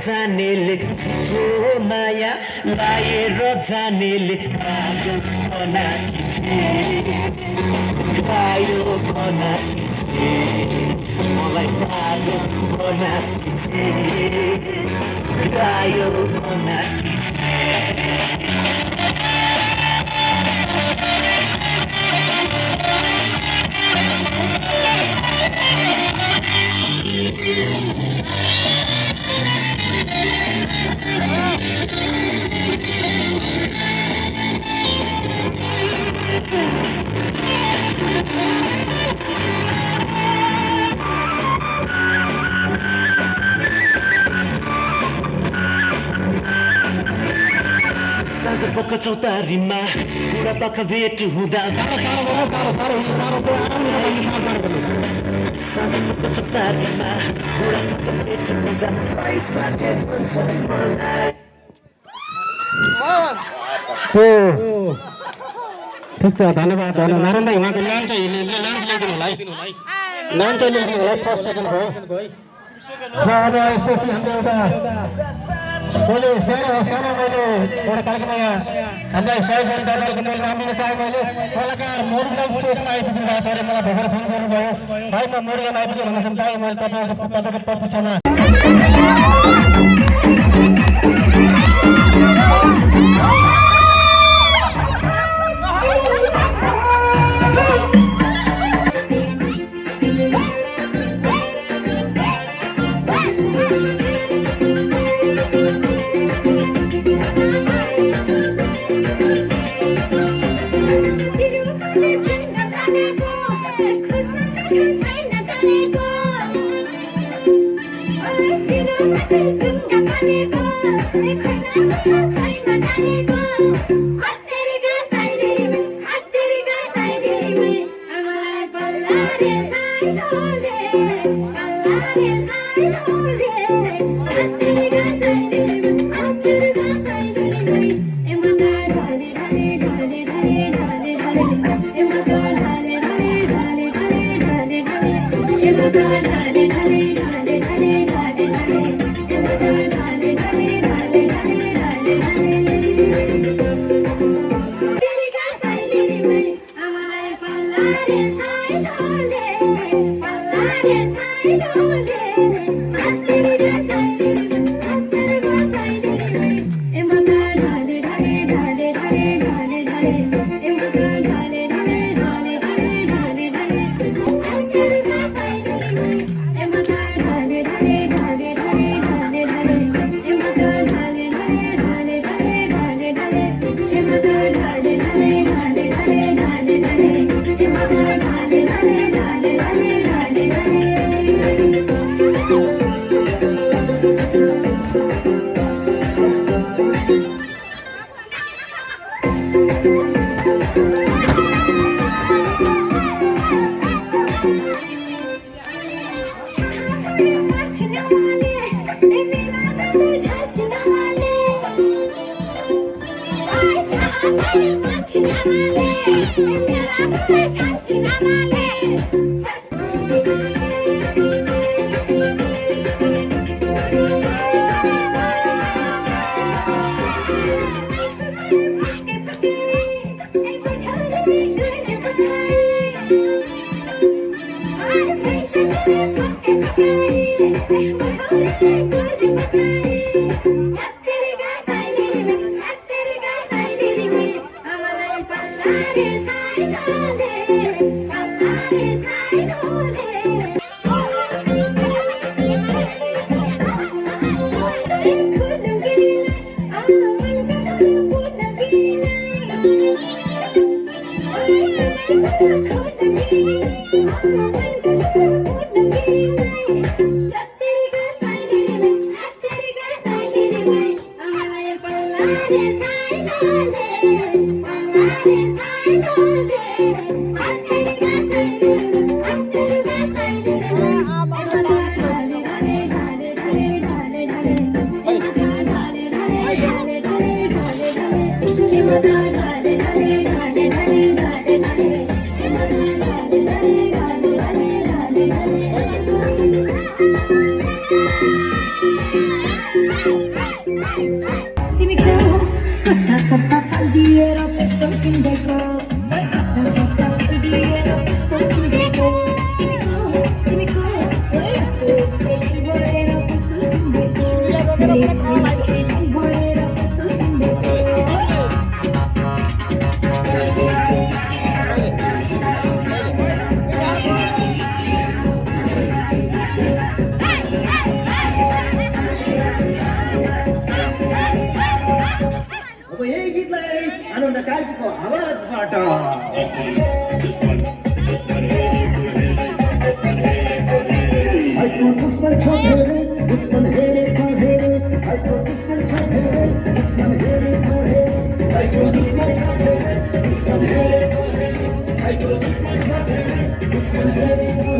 जानेले ठुलो माया लाएर जानेले पागल बनाइछे पायो बनाइछे मलाई पागल बनाइछे पायो बनाइछे साँझ पख चौतारीमा बुढापाका भेट हुँदा साँझ पख चौतारीमा बुढापाका भेट हुँदा ठिक छ धन्यवाद नारायण दाइ उहाँको नाम चाहिँ ल्याइदिनु होला है नाम चाहिँ लेखिदिनु होला फर्स्ट सेकेन्ड भयो अब यसपछि हाम्रो एउटा मैले सानो मैले एउटा कार्यक्रममा हामीलाई सहयोग गर्ने दादाहरूको मैले नाम लिन चाहेँ मैले कलाकार मोरिगाउँ स्टेजमा आइपुग्नु भएको छ अरे मलाई भर्खर फोन गर्नुभयो भाइ म मोरिगाउँ आइपुगेँ भन्दाखेरि दाइ मैले तपाईँको प्रतीक्षामा तिमी को कथा सत्ता दिएर कस्तो किन्दैको कथा सत्ता दिएर कस्तो किन्दैको तिमी को यस्तो खेली भएर कस्तो किन्दैको भएर कस्तो किन्दैको अब यही गीतलाई आनन्द कार्कीको आवाजबाट आइको दुश्मन छ धेरै दुश्मन हेरेको हेरे आइको दुश्मन छ धेरै दुश्मन हेरेको हेरे आइको दुश्मन छ धेरै दुश्मन हेरेको हेरे आइको दुश्मन छ धेरै दुश्मन हेरेको